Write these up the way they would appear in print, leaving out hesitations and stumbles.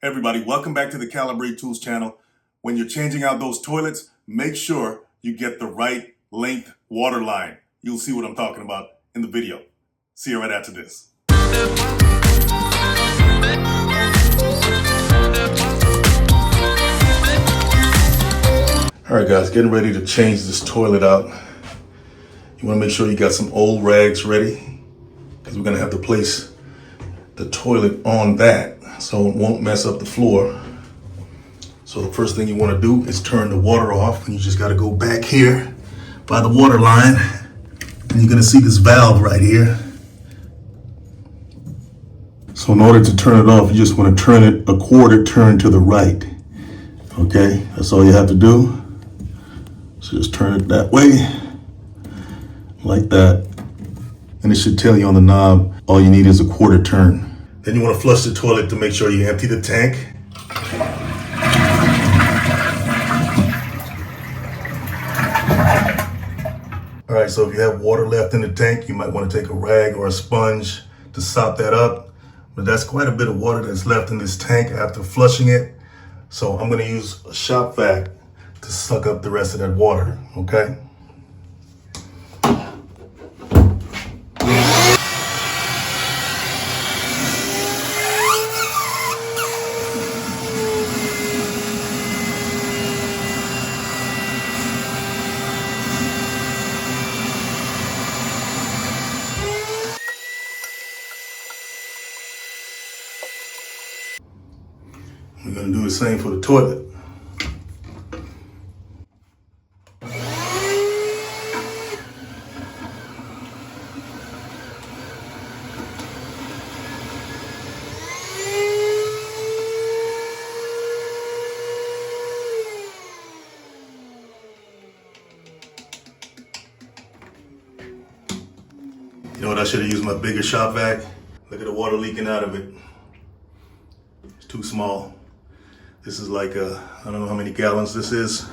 Everybody, welcome back to the Calibrate Tools channel. When you're changing out those toilets, make sure you get the right length water line. You'll see what I'm talking about in the video. See you right after this. All right, guys, getting ready to change this toilet out. You want to make sure you got some old rags ready because we're going to have to place the toilet on that so it won't mess up the floor. So the first thing you want to do is turn the water off, and you just got to go back here by the water line, and you're going to see this valve right here. So in order to turn it off, you just want to turn it a quarter turn to the right. Okay, that's all you have to do. So just turn it that way, like that. And it should tell you on the knob, all you need is a quarter turn. Then you want to flush the toilet to make sure you empty the tank. All right, so if you have water left in the tank, you might want to take a rag or a sponge to sop that up. But that's quite a bit of water that's left in this tank after flushing it. So I'm going to use a shop vac to suck up the rest of that water, okay? We're going to do the same for the toilet. You know what, I should have used my bigger shop vac. Look at the water leaking out of it. It's too small. This is like, I don't know how many gallons this is,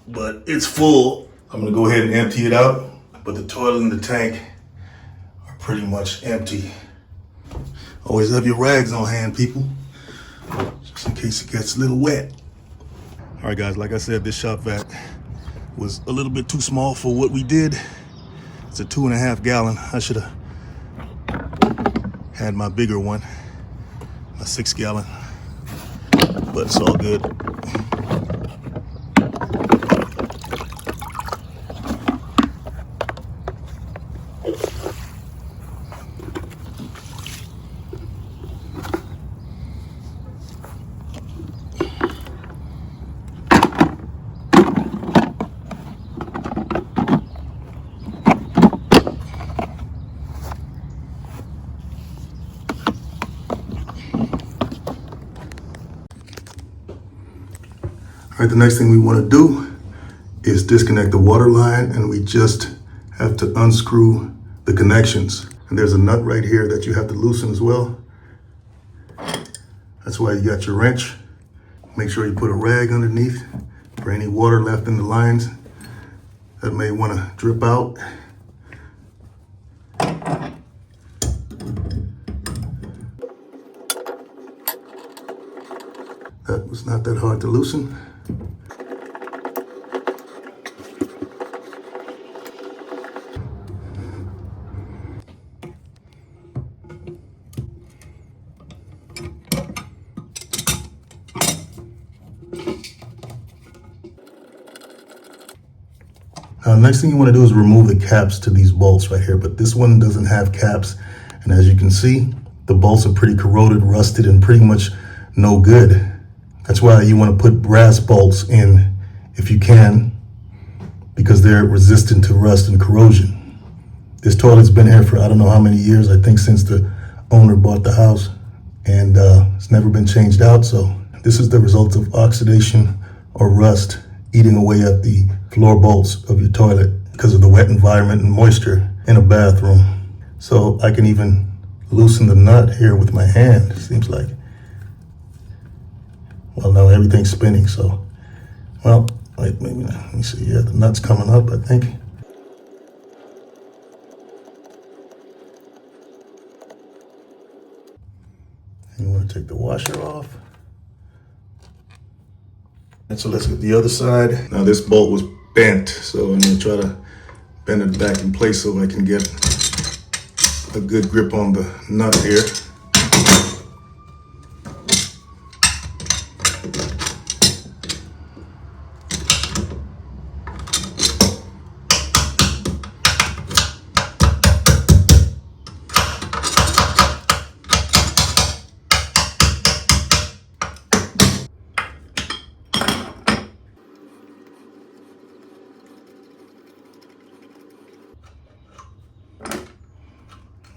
but it's full. I'm gonna go ahead and empty it out, but the toilet and the tank are pretty much empty. Always have your rags on hand, people, just in case it gets a little wet. All right, guys, like I said, this shop vac was a little bit too small for what we did. It's a 2.5 gallon. I should have had my bigger one, a 6 gallon, but it's all good. All right, the next thing we want to do is disconnect the water line, and we just have to unscrew the connections. And there's a nut right here that you have to loosen as well. That's why you got your wrench. Make sure you put a rag underneath for any water left in the lines that may want to drip out. That was not that hard to loosen. Now, next thing you want to do is remove the caps to these bolts right here, but this one doesn't have caps. And as you can see, the bolts are pretty corroded, rusted, and pretty much no good. That's why you want to put brass bolts in if you can, because they're resistant to rust and corrosion. This toilet's been here for I don't know how many years, I think since the owner bought the house, and it's never been changed out. So this is the result of oxidation or rust eating away at the floor bolts of your toilet because of the wet environment and moisture in a bathroom. So I can even loosen the nut here with my hand, it seems like. Well, now everything's spinning, so, well, wait, maybe, let me see, yeah, the nut's coming up, I think. You want to take the washer off. And so let's get the other side. Now this bolt was bent, so I'm going to try to bend it back in place so I can get a good grip on the nut here.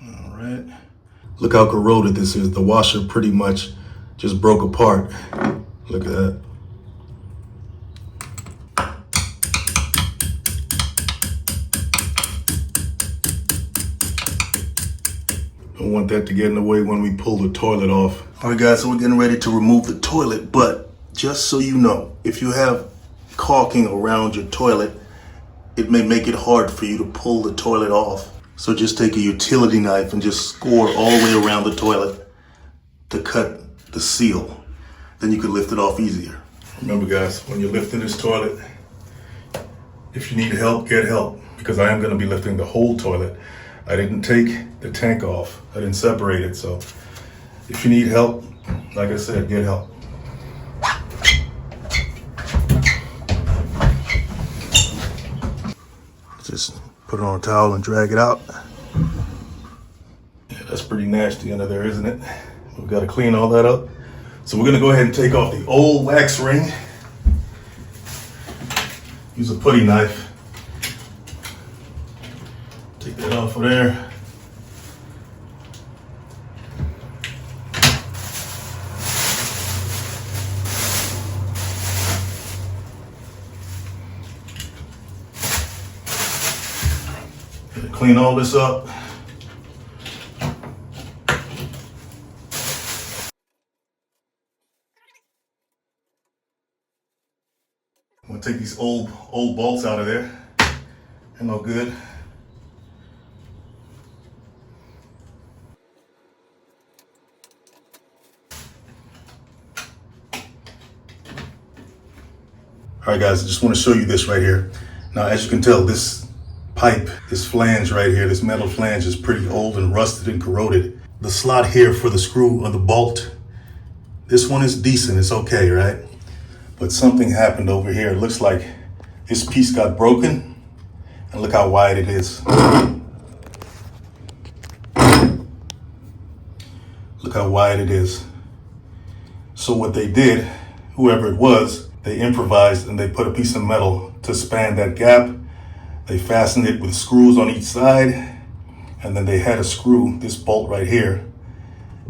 All right. Look how corroded this is. The washer pretty much just broke apart. Look at that. Don't want that to get in the way when we pull the toilet off. All right, guys, so we're getting ready to remove the toilet, but just so you know, if you have caulking around your toilet, it may make it hard for you to pull the toilet off. So just take a utility knife and just score all the way around the toilet to cut the seal. Then you can lift it off easier. Remember, guys, when you're lifting this toilet, if you need help, get help, because I am going to be lifting the whole toilet. I didn't take the tank off. I didn't separate it. So if you need help, like I said, get help. Just put it on a towel and drag it out. Yeah, that's pretty nasty under there, isn't it? We've got to clean all that up. So we're going to go ahead and take off the old wax ring. Use a putty knife. Take that off of there. Clean all this up. I'm gonna take these old bolts out of there. They're no good. All right, guys, I just want to show you this right here. Now, as you can tell, this pipe, this flange right here, this metal flange is pretty old and rusted and corroded. The slot here for the screw or the bolt, this one is decent, it's okay, right? But something happened over here. It looks like this piece got broken, and look how wide it is. Look how wide it is. So what they did, whoever it was, they improvised and they put a piece of metal to span that gap. They fastened it with screws on each side, and then they had a screw, this bolt right here,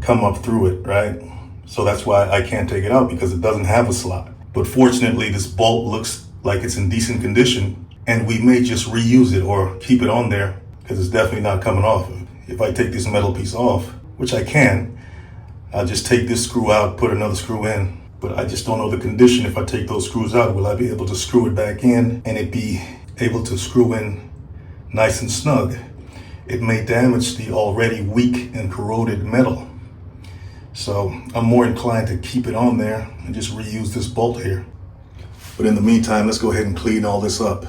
come up through it, right? So that's why I can't take it out, because it doesn't have a slot. But fortunately, this bolt looks like it's in decent condition, and we may just reuse it or keep it on there, because it's definitely not coming off. If I take this metal piece off, which I can, I'll just take this screw out, put another screw in. But I just don't know the condition. If I take those screws out, will I be able to screw it back in and it be able to screw in nice and snug? It may damage the already weak and corroded metal. So I'm more inclined to keep it on there and just reuse this bolt here. But in the meantime, let's go ahead and clean all this up.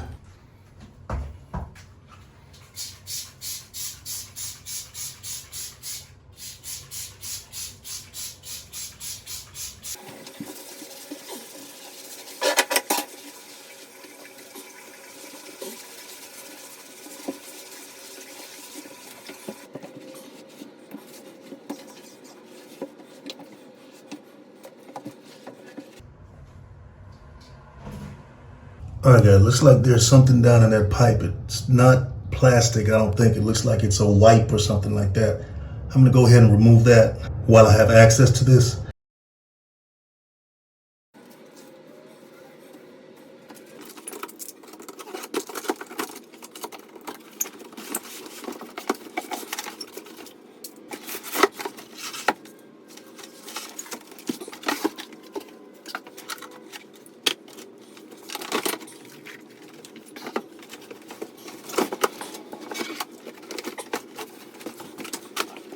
All right, guys, looks like there's something down in that pipe. It's not plastic, I don't think. It looks like it's a wipe or something like that. I'm gonna go ahead and remove that while I have access to this.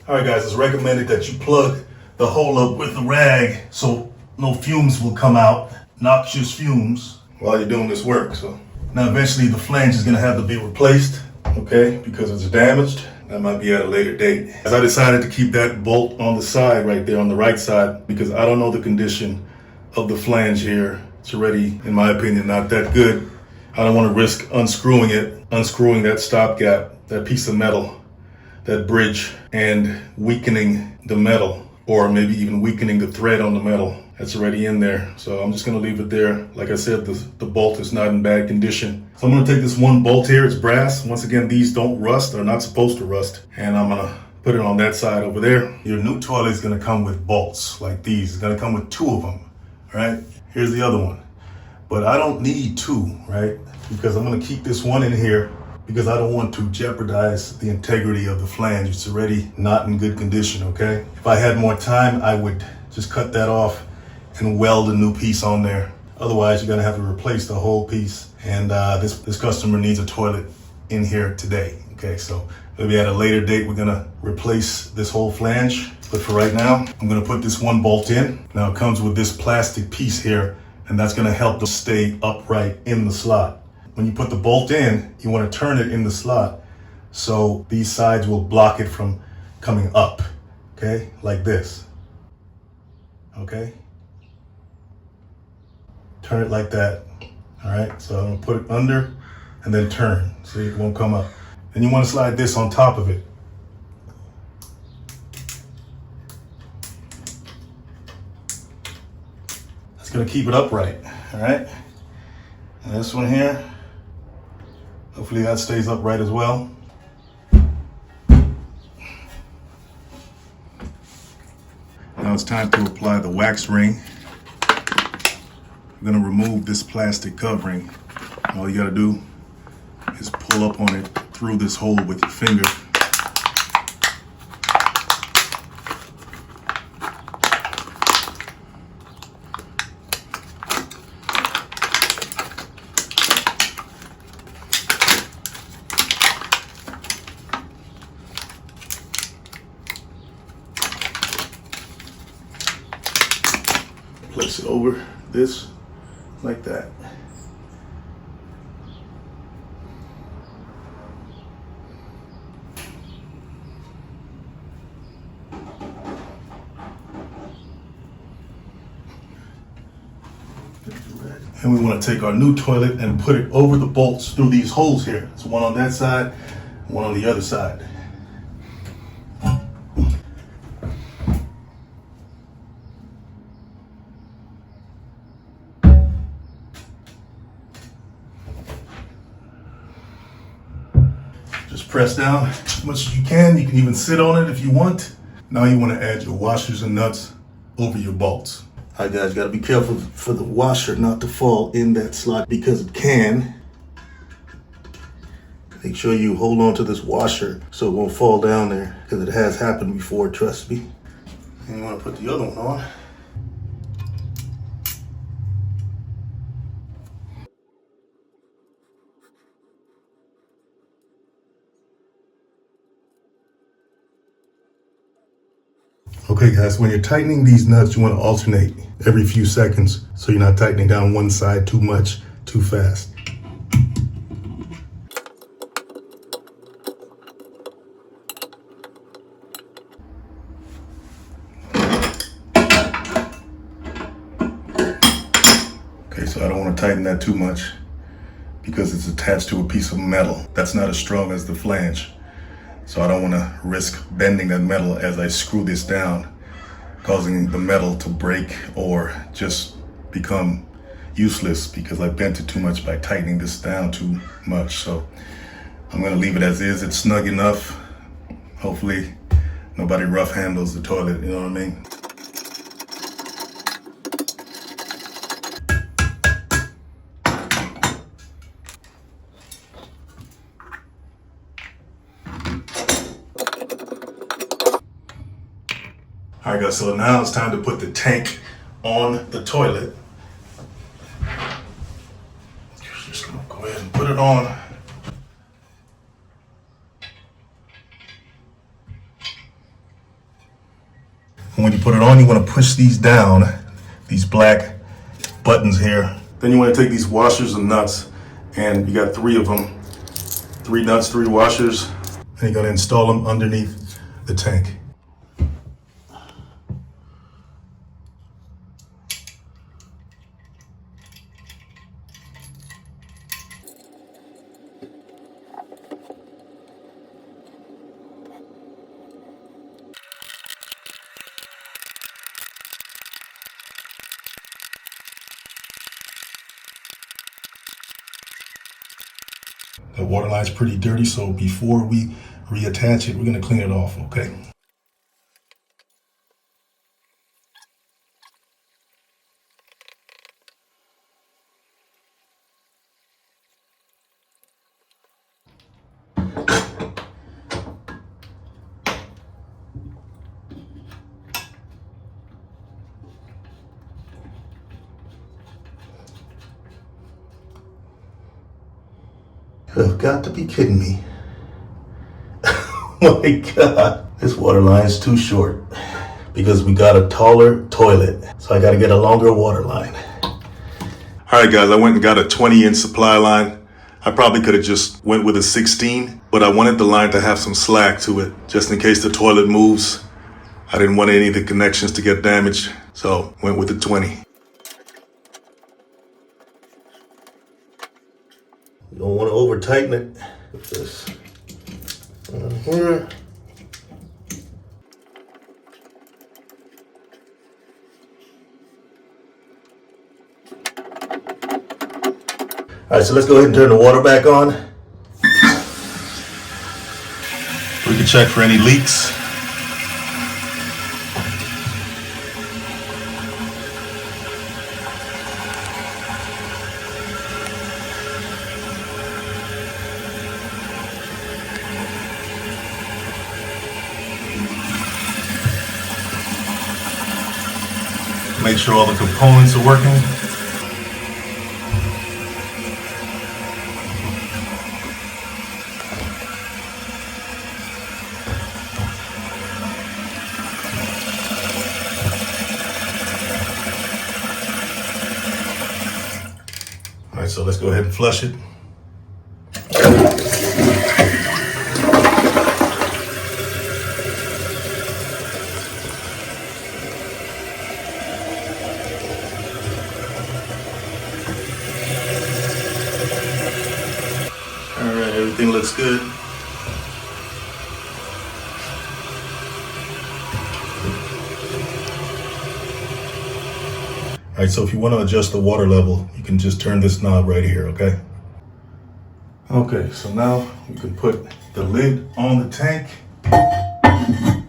All right, guys, it's recommended that you plug the hole up with a rag so no fumes will come out, noxious fumes, while you're doing this work. So now eventually the flange is gonna have to be replaced, okay, because it's damaged. That might be at a later date. As I decided to keep that bolt on the side right there, on the right side, because I don't know the condition of the flange here. It's already, in my opinion, not that good. I don't want to risk unscrewing it, unscrewing that stopgap, that piece of metal, that bridge, and weakening the metal, or maybe even weakening the thread on the metal that's already in there. So I'm just gonna leave it there. Like I said, the bolt is not in bad condition. So I'm gonna take this one bolt here, it's brass. Once again, these don't rust, they're not supposed to rust. And I'm gonna put it on that side over there. Your new toilet is gonna come with bolts like these. It's gonna come with 2 of them, all right? Here's the other one. But I don't need 2, right? Because I'm gonna keep this one in here because I don't want to jeopardize the integrity of the flange. It's already not in good condition, okay? If I had more time, I would just cut that off and weld a new piece on there. Otherwise, you're gonna have to replace the whole piece. And this customer needs a toilet in here today, okay? So maybe at a later date, we're gonna replace this whole flange. But for right now, I'm gonna put this one bolt in. Now it comes with this plastic piece here, and that's gonna help to stay upright in the slot. When you put the bolt in, you want to turn it in the slot so these sides will block it from coming up, okay? Like this, okay? Turn it like that, all right? So I'm gonna put it under and then turn, so it won't come up. Then you want to slide this on top of it. That's gonna keep it upright, all right? And this one here, hopefully that stays upright as well. Now it's time to apply the wax ring. I'm gonna remove this plastic covering. All you gotta do is pull up on it through this hole with your finger. Place it over this like that. And we want to take our new toilet and put it over the bolts through these holes here. There's one on that side, one on the other side. Just press down as much as you can. You can even sit on it if you want. Now you want to add your washers and nuts over your bolts. All right, guys, gotta be careful for the washer not to fall in that slot because it can. Make sure you hold on to this washer so it won't fall down there, because it has happened before, trust me. And you want to put the other one on. Okay guys, when you're tightening these nuts, you want to alternate every few seconds so you're not tightening down one side too much, too fast. Okay, so I don't want to tighten that too much because it's attached to a piece of metal that's not as strong as the flange. So I don't want to risk bending that metal as I screw this down, causing the metal to break or just become useless because I bent it too much by tightening this down too much. So I'm going to leave it as is. It's snug enough. Hopefully nobody rough handles the toilet, you know what I mean? All right guys, so now it's time to put the tank on the toilet. Just gonna go ahead and put it on. And when you put it on, you want to push these down, these black buttons here. Then you want to take these washers and nuts, and you got 3 of them. 3 nuts, 3 washers, and you're going to install them underneath the tank. The water line's pretty dirty, so before we reattach it, we're gonna clean it off, okay? You've got to be kidding me. Oh my God, this water line is too short because we got a taller toilet. So I got to get a longer water line. All right, guys, I went and got a 20-inch supply line. I probably could have just went with a 16, but I wanted the line to have some slack to it, just in case the toilet moves. I didn't want any of the connections to get damaged, so went with the 20. You don't want to over tighten it. Put this on here. All right, so let's go ahead and turn the water back on. We can check for any leaks. Make sure all the components are working. All right, so let's go ahead and flush it. All right, everything looks good. All right, so if you want to adjust the water level, you can just turn this knob right here, okay? Okay, so now you can put the lid on the tank. All right.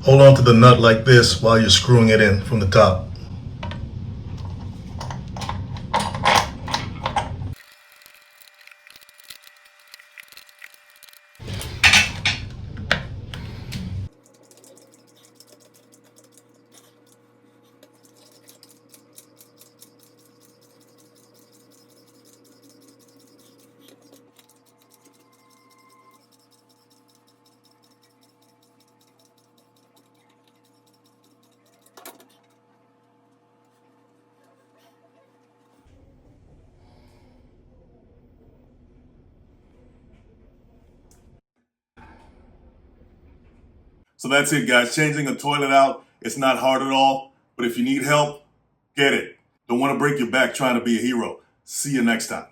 Hold on to the nut like this while you're screwing it in from the top. So that's it, guys. Changing a toilet out, it's not hard at all. But if you need help, get it. Don't want to break your back trying to be a hero. See you next time.